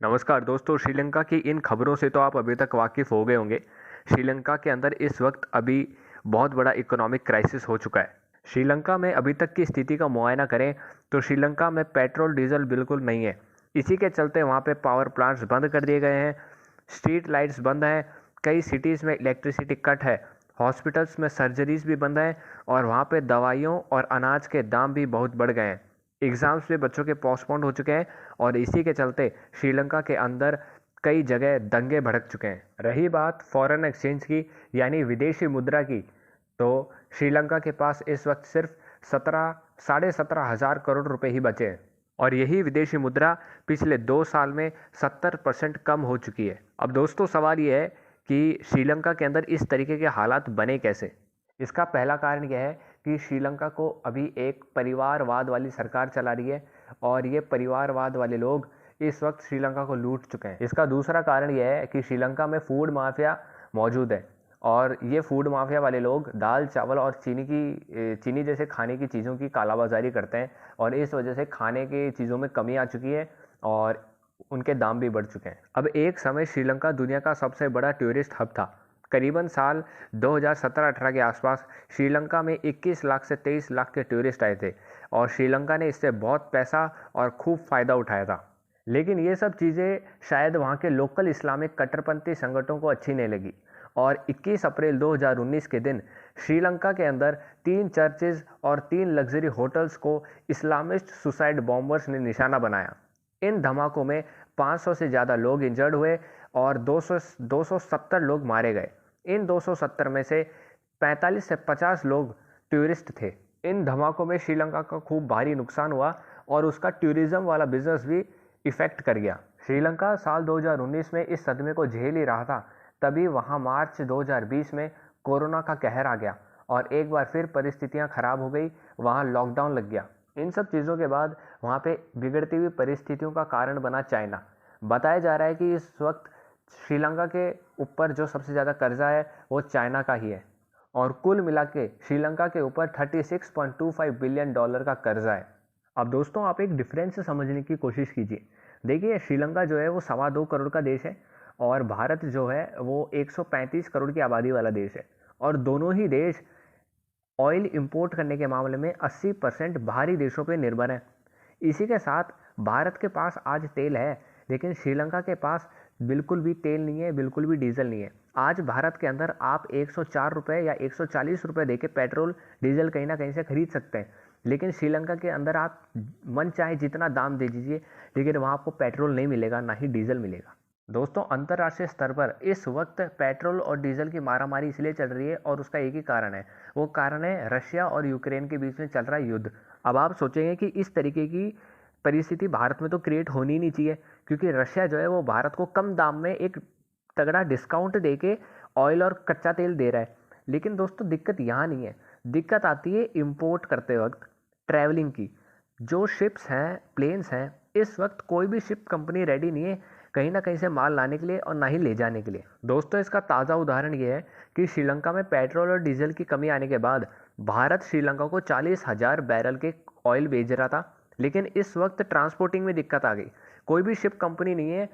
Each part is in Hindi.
नमस्कार दोस्तों, श्रीलंका की इन खबरों से तो आप अभी तक वाकिफ़ हो गए होंगे। श्रीलंका के अंदर इस वक्त अभी बहुत बड़ा इकोनॉमिक क्राइसिस हो चुका है। श्रीलंका में अभी तक की स्थिति का मुआयना करें तो श्रीलंका में पेट्रोल डीजल बिल्कुल नहीं है। इसी के चलते वहाँ पे पावर प्लांट्स बंद कर दिए गए हैं, स्ट्रीट लाइट्स बंद हैं, कई सिटीज़ में इलेक्ट्रिसिटी कट है, हॉस्पिटल्स में सर्जरीज भी बंद हैं और वहाँ पे दवाइयों और अनाज के दाम भी बहुत बढ़ गए हैं। एग्ज़ाम्स भी बच्चों के पोस्टपोन्ड हो चुके हैं और इसी के चलते श्रीलंका के अंदर कई जगह दंगे भड़क चुके हैं। रही बात फॉरेन एक्सचेंज की यानी विदेशी मुद्रा की, तो श्रीलंका के पास इस वक्त सिर्फ 17,500 करोड़ रुपए ही बचे हैं और यही विदेशी मुद्रा पिछले 2 साल में 70% कम हो चुकी है। अब दोस्तों सवाल ये है कि श्रीलंका के अंदर इस तरीके के हालात बने कैसे। इसका पहला कारण यह है कि श्रीलंका को अभी एक परिवारवाद वाली सरकार चला रही है और ये परिवारवाद वाले लोग इस वक्त श्रीलंका को लूट चुके हैं। इसका दूसरा कारण यह है कि श्रीलंका में फूड माफिया मौजूद है और ये फूड माफिया वाले लोग दाल चावल और चीनी जैसे खाने की चीज़ों की कालाबाजारी करते हैं और इस वजह से खाने की चीज़ों में कमी आ चुकी है और उनके दाम भी बढ़ चुके हैं। अब एक समय श्रीलंका दुनिया का सबसे बड़ा टूरिस्ट हब था। करीबन साल 2017-18 के आसपास श्रीलंका में 21 लाख से 23 लाख के टूरिस्ट आए थे और श्रीलंका ने इससे बहुत पैसा और खूब फ़ायदा उठाया था। लेकिन ये सब चीज़ें शायद वहाँ के लोकल इस्लामिक कट्टरपंथी संगठनों को अच्छी नहीं लगी और 21 अप्रैल 2019 के दिन श्रीलंका के अंदर 3 चर्चेज और 3 लग्जरी होटल्स को इस्लामिस्ट सुसाइड बॉम्बर्स ने निशाना बनाया। इन धमाकों में 500 से ज़्यादा लोग इंजर्ड हुए और 270 लोग मारे गए। इन 270 में से 45 से 50 लोग टूरिस्ट थे। इन धमाकों में श्रीलंका का खूब भारी नुकसान हुआ और उसका टूरिज्म वाला बिजनेस भी इफेक्ट कर गया। श्रीलंका साल 2019 में इस सदमे को झेल ही रहा था, तभी वहाँ मार्च 2020 में कोरोना का कहर आ गया और एक बार फिर परिस्थितियाँ खराब हो गई, वहाँ लॉकडाउन लग गया। इन सब चीज़ों के बाद वहाँ पे बिगड़ती हुई परिस्थितियों का कारण बना चाइना। बताया जा रहा है कि इस वक्त श्रीलंका के ऊपर जो सबसे ज़्यादा कर्जा है वो चाइना का ही है और कुल मिला के श्रीलंका के ऊपर $36.25 बिलियन का कर्जा है। अब दोस्तों आप एक डिफरेंस समझने की कोशिश कीजिए। देखिए श्रीलंका जो है वो 2.25 करोड़ का देश है और भारत जो है वो 135 करोड़ की आबादी वाला देश है और दोनों ही देश ऑयल इंपोर्ट करने के मामले में 80% बाहरी देशों पर निर्भर हैं। इसी के साथ भारत के पास आज तेल है लेकिन श्रीलंका के पास बिल्कुल भी तेल नहीं है, बिल्कुल भी डीजल नहीं है। आज भारत के अंदर आप 104 रुपये या 140 रुपये देके पेट्रोल डीजल कहीं ना कहीं से खरीद सकते हैं, लेकिन श्रीलंका के अंदर आप मन चाहे जितना दाम दे दीजिए लेकिन वहाँ आपको पेट्रोल नहीं मिलेगा, ना ही डीजल मिलेगा। दोस्तों अंतर्राष्ट्रीय स्तर पर इस वक्त पेट्रोल और डीजल की मारामारी इसलिए चल रही है और उसका एक ही कारण है, वो कारण है रशिया और यूक्रेन के बीच में चल रहा युद्ध। अब आप सोचेंगे कि इस तरीके की परिस्थिति भारत में तो क्रिएट होनी नहीं चाहिए क्योंकि रशिया जो है वो भारत को कम दाम में एक तगड़ा डिस्काउंट देके ऑयल और कच्चा तेल दे रहा है। लेकिन दोस्तों दिक्कत यहाँ नहीं है, दिक्कत आती है इंपोर्ट करते वक्त ट्रैवलिंग की। जो शिप्स हैं, प्लेन्स हैं, इस वक्त कोई भी शिप कंपनी रेडी नहीं है कहीं ना कहीं से माल लाने के लिए और ना ही ले जाने के लिए। दोस्तों इसका ताज़ा उदाहरण ये है कि श्रीलंका में पेट्रोल और डीजल की कमी आने के बाद भारत श्रीलंका को 40,000 बैरल के ऑयल भेज रहा था, लेकिन इस वक्त ट्रांसपोर्टिंग में दिक्कत आ गई। कोई भी शिप कंपनी नहीं है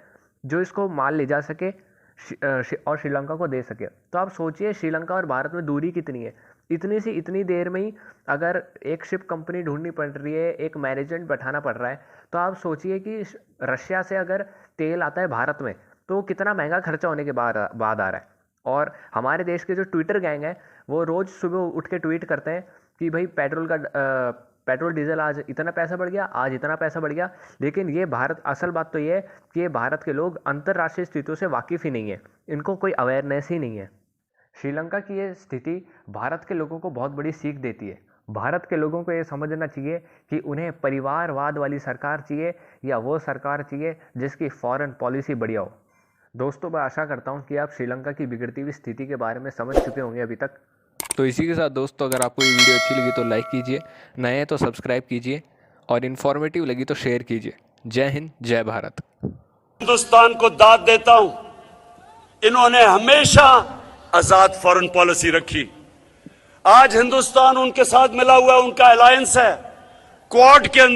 जो इसको माल ले जा सके और श्रीलंका को दे सके। तो आप सोचिए श्रीलंका और भारत में दूरी कितनी है। इतनी सी इतनी देर में ही अगर एक शिप कंपनी ढूंढनी पड़ रही है, एक मैनेजमेंट बैठाना पड़ रहा है, तो आप सोचिए कि रशिया से अगर तेल आता है भारत में तो कितना महंगा खर्चा होने के बाद आ रहा है। और हमारे देश के जो ट्विटर गैंग है वो रोज़ सुबह उठ के ट्वीट करते हैं कि भाई पेट्रोल डीजल आज इतना पैसा बढ़ गया, आज इतना पैसा बढ़ गया। लेकिन ये असल बात तो ये है कि ये भारत के लोग अंतर्राष्ट्रीय स्थितियों से वाकिफ़ ही नहीं है, इनको कोई अवेयरनेस ही नहीं है। श्रीलंका की ये स्थिति भारत के लोगों को बहुत बड़ी सीख देती है। भारत के लोगों को ये समझना चाहिए कि उन्हें परिवारवाद वाली सरकार चाहिए या वो सरकार चाहिए जिसकी फॉरेन पॉलिसी बढ़िया हो। दोस्तों मैं आशा करता हूँ कि आप श्रीलंका की बिगड़ती हुई स्थिति के बारे में समझ चुके होंगे अभी तक। तो इसी के साथ दोस्तों अगर आपको ये वीडियो अच्छी लगी तो लाइक कीजिए, नए हैं तो सब्सक्राइब कीजिए और इन्फॉर्मेटिव लगी तो शेयर कीजिए। जय हिंद, जय भारत। हिंदुस्तान को दाद देता हूं, इन्होंने हमेशा आजाद फॉरेन पॉलिसी रखी। आज हिंदुस्तान उनके साथ मिला हुआ, उनका अलायंस है क्वाड के अंदर।